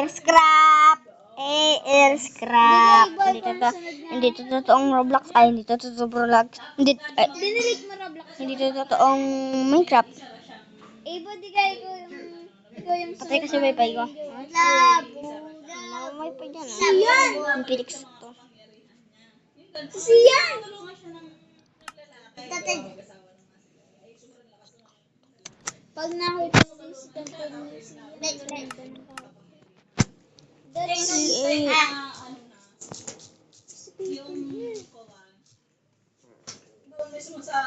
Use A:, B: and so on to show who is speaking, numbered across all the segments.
A: Scrap! Scrap! Hindi to totoong Roblox. Ay, hindi to totoong Roblox.
B: Dinilig mo Roblox.
A: Hindi to totoong Minecraft.
B: Di ka ikaw yung
A: Patay kasi wifi ko. May wifi dyan ah.
B: Siyan!
A: Yung Felix to.
B: Siyan! Tatay. Pag nakita mo si tatay mo
C: doon mismo sa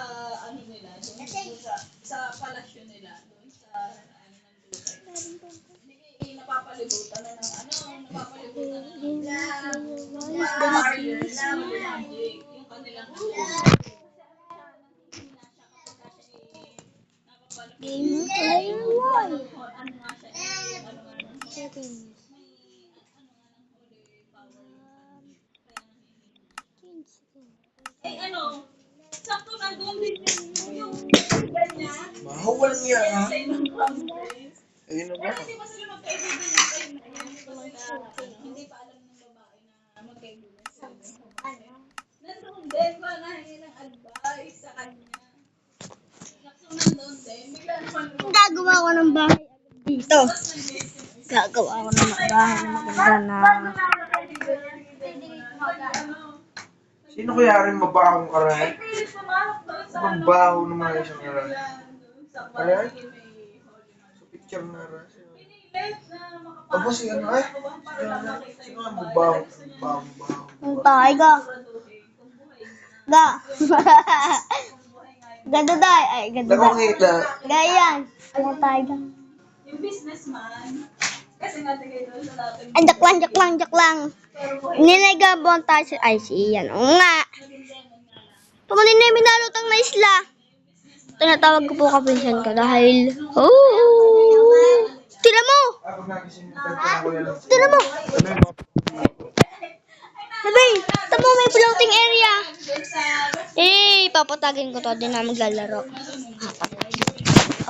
C: ano nila, doon sa palasyo nila, doon sa ano ng Duterte. Hindi napapalibutan na ng napapalibutan na ng warriors na magic, yung kanilang
A: Gamer player one.
C: ano nga siya, ano, sakto na doon din yung ganyan.
D: Mahawal niya ha. Ayun na ba?
C: Kasi ba sila magkaibigan yung time na yan? Hindi pa alam ng babae na magkaibigan sila. Nandun din ba nahingi ng advice sa kanya? Nandun din, bigla naman
A: Gagawa ko ng bahay dito. Gagawa ko ng bahay na maganda na.
D: Sino kaya rin mabahong karay? Mabaho naman isang karay. Karay? Sa picture na rin. Aba si ano eh? Sino ang mabaho?
A: Ang tayo ga. Ga. Gadaday. Ay, gadaday.
D: Nakakita.
A: Gayan. Ang tayo ga.
C: yung businessman, kasi natigay doon sa dating
A: Ay, joke lang. Ninagabon tayo si... Ay, si Ian. Oo nga. Tumanin na yung minalutang na isla. Tinatawag ko po kapinsan ka dahil... Tira mo!
D: Ako nagising ng tayo ko yan.
A: Tira mo! Sabi, tamo may floating area. Papatagin ko to. Di na maglalaro.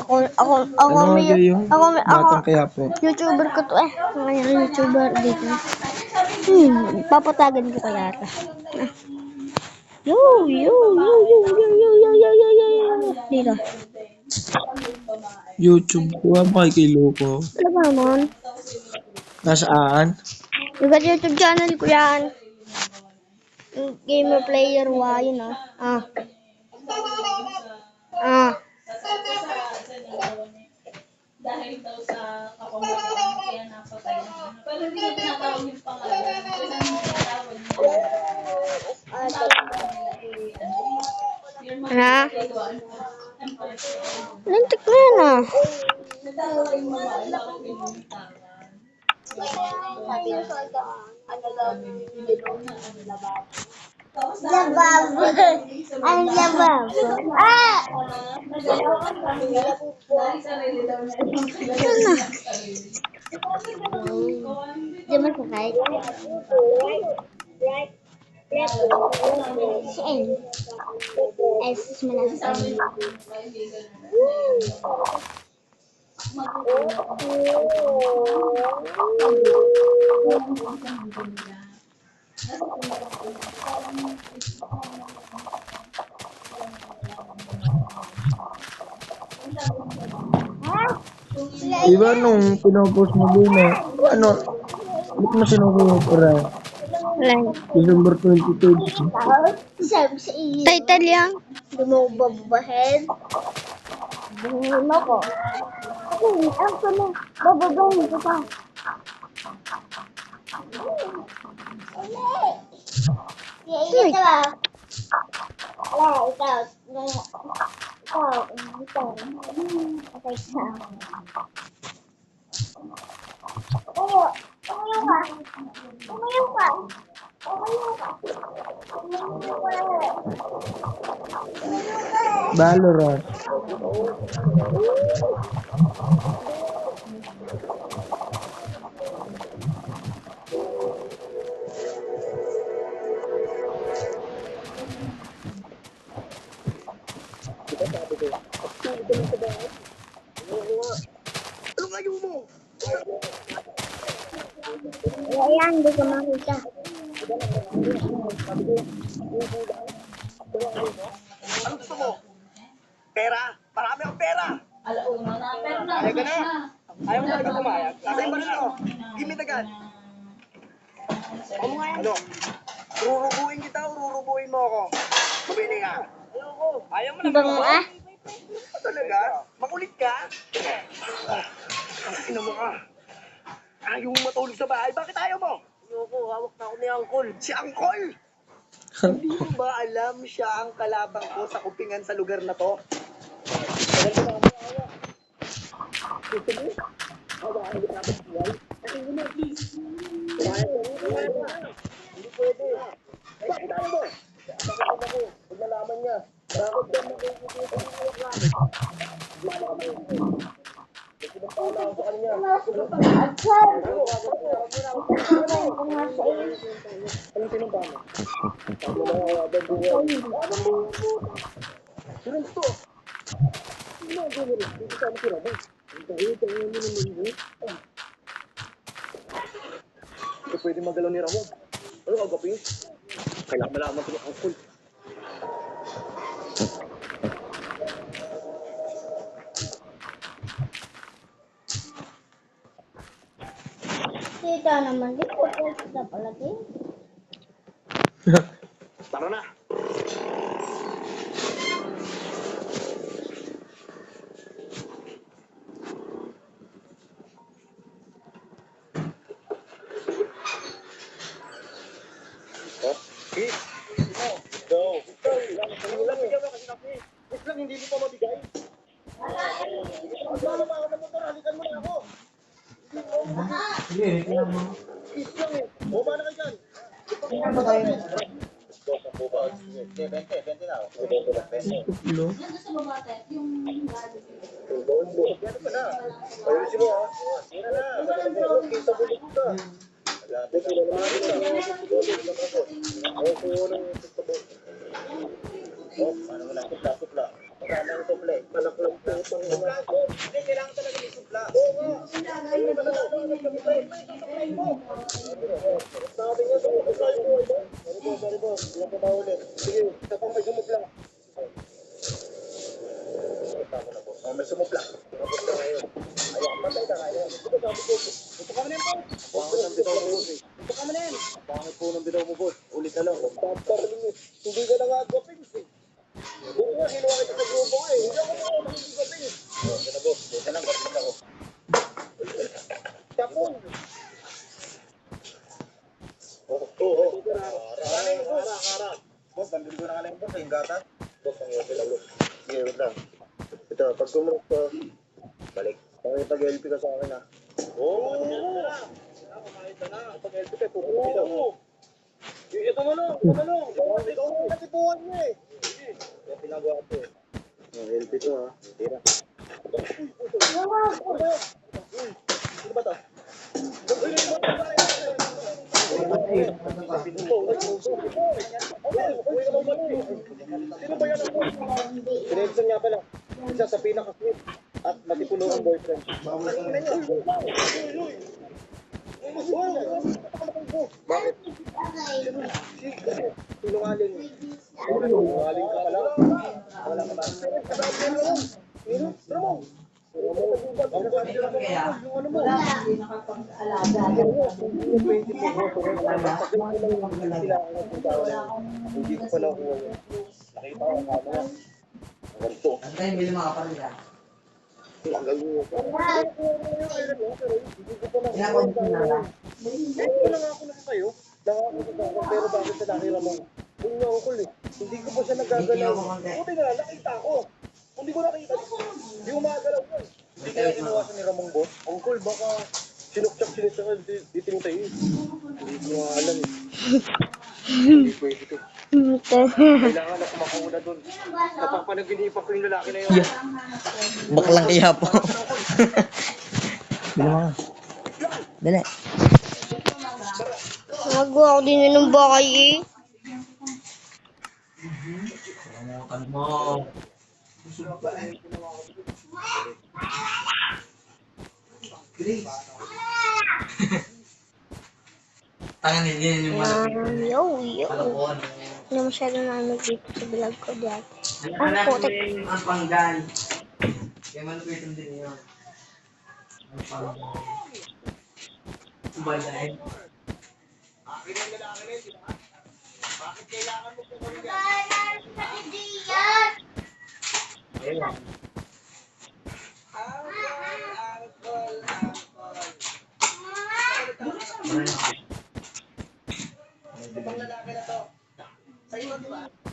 A: Ako,
D: Kaya po.
A: YouTuber ko to eh. Ngayon, YouTuber dito. Papatagan ko kaya ata. Yo. Dito.
D: YouTube ko, makikilo ko.
A: Ano ba naman?
D: Nasaan?
A: Yung YouTube channel ko yan. Gamer Player Y, yun ah.
C: dahil daw sa kapamilya kaya napatay niya. Pero hindi niya tinatawag yung pangalan. Kasi ang tinatawag niya.
A: Lintik na yan ah.
C: Natawag yung babae, bakit pinuntaran?
A: Labab. Ang labab.
C: Dahil sarili daw niya yung
A: Ito na. Di ba sakay? Saan? Ay, sus malasang.
D: Diba nung pinopost mo din eh, ano, ba't mo sinusunod ko rin? December 22.
A: Title yan. Hindi mo bababahin. Buhin mo ko. Ang puno. Bababahin ko pa. Ikaw ba? Wala, ikaw. Okay ka. Umayaw ka.
D: Valorant.
A: Ayan, hindi ko makita.
E: Ano gusto mo? Pera? Marami akong pera!
C: Alauna na, pero
E: Ayaw ka na?
C: na.
E: Ayaw mo talaga pumayag? Nasa yung baril mo. Give me the gun. Ano? Rurubuin kita o rurubuin mo ako? Mabili ka. Ayoko. Ayaw mo na
A: Bango ah.
E: Talaga? Makulit ka? Ang ina mo ka. Ayaw mo matulog sa bahay. Bakit ayaw mo? Ayoko. Hawak na ako ni Uncle. Si Uncle? Hindi mo ba alam siya ang kalabang ko sa kupingan sa lugar na to? Hindi pwede. Bakit ayaw mo? Bakit ako? Huwag nalaman niya. Bakit ka makikita ng hawak? Pinapala ako sa kanya. Anong pinapala? Sino to? Sino ang gumuli? Dito sa amin sila. Ang tayo mo naman mo. Hindi pwede magalaw ni Ramon. Ano kagapin? Kailangan malaman ko ng Uncle.
A: Kita naman din. Kita palagi.
E: Tara na! Hindi mo pa mabigay. Halikan mo na ako.
D: Sige, reklamo.
E: O, paano kayo dyan?
D: Ano ba tayo? Kilo?
C: Yan sa baba, Tet, yung
E: Ano pa na? Ayusin mo ha. Yan na. Kita bulit ka. Paano mo lang supla? Paano mo supla? Malaklang po itong mga. Hindi, kailangan talaga may supla. Oo nga. Sabi niya, supla mo. Sorry po. Hindi ako maulit. Sige, isa pang may sumupla. May sumupla. Ayaw, patay ka kayo. Ito ka mo na yan, boss. Bakit ang bitaw mo, boss? Ito ka mo na yan. Bakit po ng bitaw mo, boss? Ulit na lang. Hindi ka na nga agwapin, eh. Buti nga, kinuha kita sa grupo eh. Hindi ako makikigapin. Ito na, boss. Buti lang, gapin ako. Tapon. Oo. Kara. Boss, nandun ko na ka lang, boss. Yung gata. Boss, ang yote lang, boss. Sige, wait lang. Ito, pag kumurot ko, balik. Pag-LP ka sa akin, ha? Oo! Kumain ka na. Pag-LP ka, pupunta ka. Ito mo lang. Ikaw mo natipuan niya, eh. Kaya pinagawa ko, eh. LP to, ha? Tira. Sino ba to? Sino ba yan ang boss? Sinenson niya pala. Isa sa pinaka-sweet at matipuno ang boyfriend. Bakit? Sinungaling. Sinungaling ka pala. Wala ka ba? Ramon! Ang sabi nila yung ano mo.
C: hindi nakapag-alaga.
E: Hindi ko pala kuha yun. Nakita ko ang camera. Ganito.
F: Antayin, bili mga kapatid ha.
E: Ang galing mo.
F: Ginagawa niyo na lang.
E: Wala nga ako na kayo. Nangako sa ako, pero bakit sa nakira mo? Yung nga ako eh. Hindi ko pa siya nagagalaw. Buti na lang, nakita ko. Kung hindi ko nakita, hindi ko makagalaw yun. Hindi kaya ginawasan ni Ramong boss. Uncle, baka sinuksak, di tinutayin. Hindi ko nga alam eh. Hindi pwede to. Kailangan ako makauna doon. Napapanaginipan ko yung lalaki na yun.
F: Baklang kaya po. Bili mga. Dali.
A: Nagawa ako din yun ng bakay eh.
F: Kamutan mo. Grace. Tangan hindi yun yung malaki.
A: Yo, yo.
F: Kalokohan.
A: Hindi masyado namin dito sa vlog ko dati.
F: Anak mo
A: putik.
F: yung ang panggan. Kaya malupitin din yun. Ang panggan. Balay. Ayun.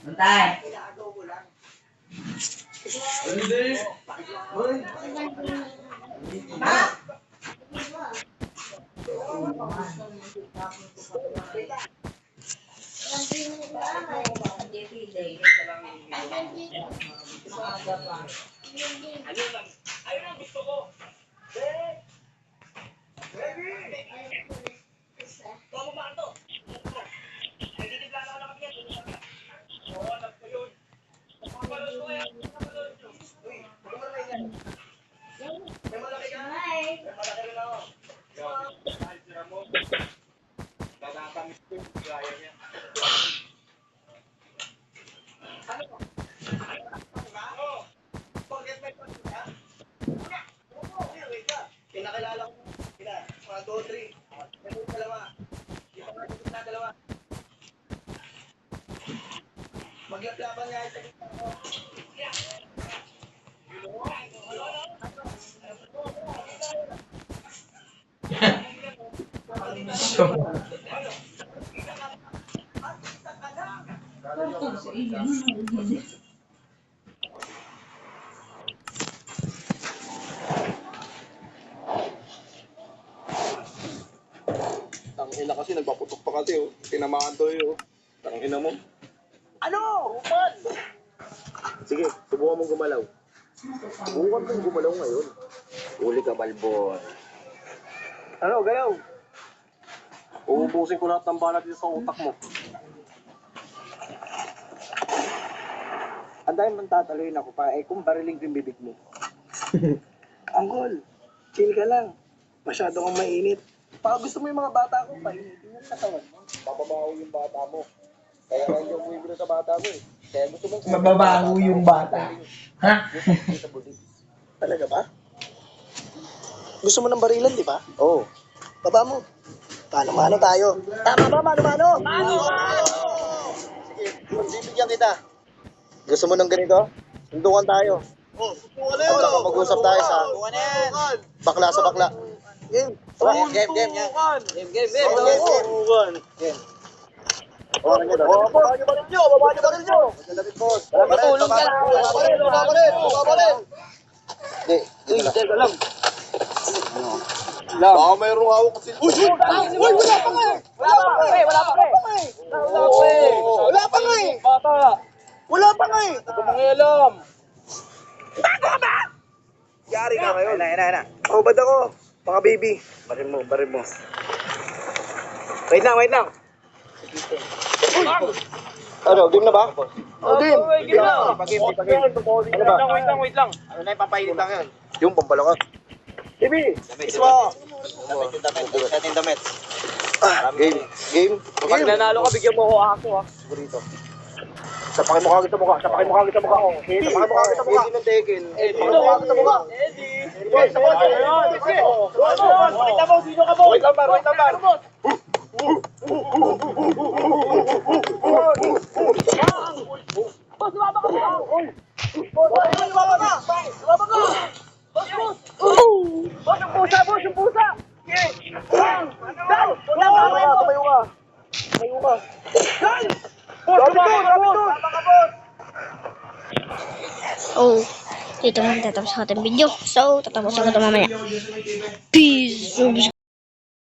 F: Bantay.
E: Tangina kasi, nagpaputok pa kasi, oh. Tinamaan to, oh. Tangina mo. Ano? Upan! Sige, subukan mong gumalaw. Subukan mong gumalaw ngayon. Uli ka, Balbon. Ano, galaw? Uubusin ko lahat ng balat dito sa utak mo. Ang dahil man tataluin ako pa, kung bariling yung bibig mo. Anggol, chill ka lang. Masyado kang mainit. Baka gusto mo yung mga bata ko, painitin yung katawan mo. Mababaho yung bata mo. Kaya lang yung bumibili sa bata mo eh. Kaya gusto mo...
F: Mababago yung bata. Ha?
E: Talaga ba? Gusto mo ng barilan, di ba? Oo. Baba mo. Mano-mano tayo. Tama ba, mano-mano? Mano! Sige, magbibigyan kita. Gusto mo ng ganito? Sundukan tayo. At saka mag-usap tayo sa... Bakla sa bakla. Game. Game. Baba niyo baril nyo! Matulong ka lang! Baba rin! Hindi, teka lang. Baka mayroong hawak kasi. Uy! Wala pa nga eh! Wala pa nga eh! Huwag ka mangialam! Bago ka ba? Yari ka ngayon. Ina. Oh, ba't ako? Mga baby. Barin mo. Wait lang. Ano, game na ba? Oh, game. Game na. Pag-game. Wait lang. Ano na yung papainit lang yan? Yung pampalaka. Baby, iswa. Damit. Game. Pag nanalo ka, bigyan mo ako aso ha. Sigurito. Sapakin mo kagad sa mukha. Sapakin mo kagad sa mukha. Eddie ng Tekken. Sapakin mo kagad sa mukha. Eddie. Pakita mo, sino ka mo? Wait lang bar. Boss, lumaba ka ba? Lumaba ka! Boss, yung pusa! Dal! Tumayo ka! Dal! Boss!
A: Oh, dito muna tatapos ang ating video. So, tatapos ako ito mamaya. Peace!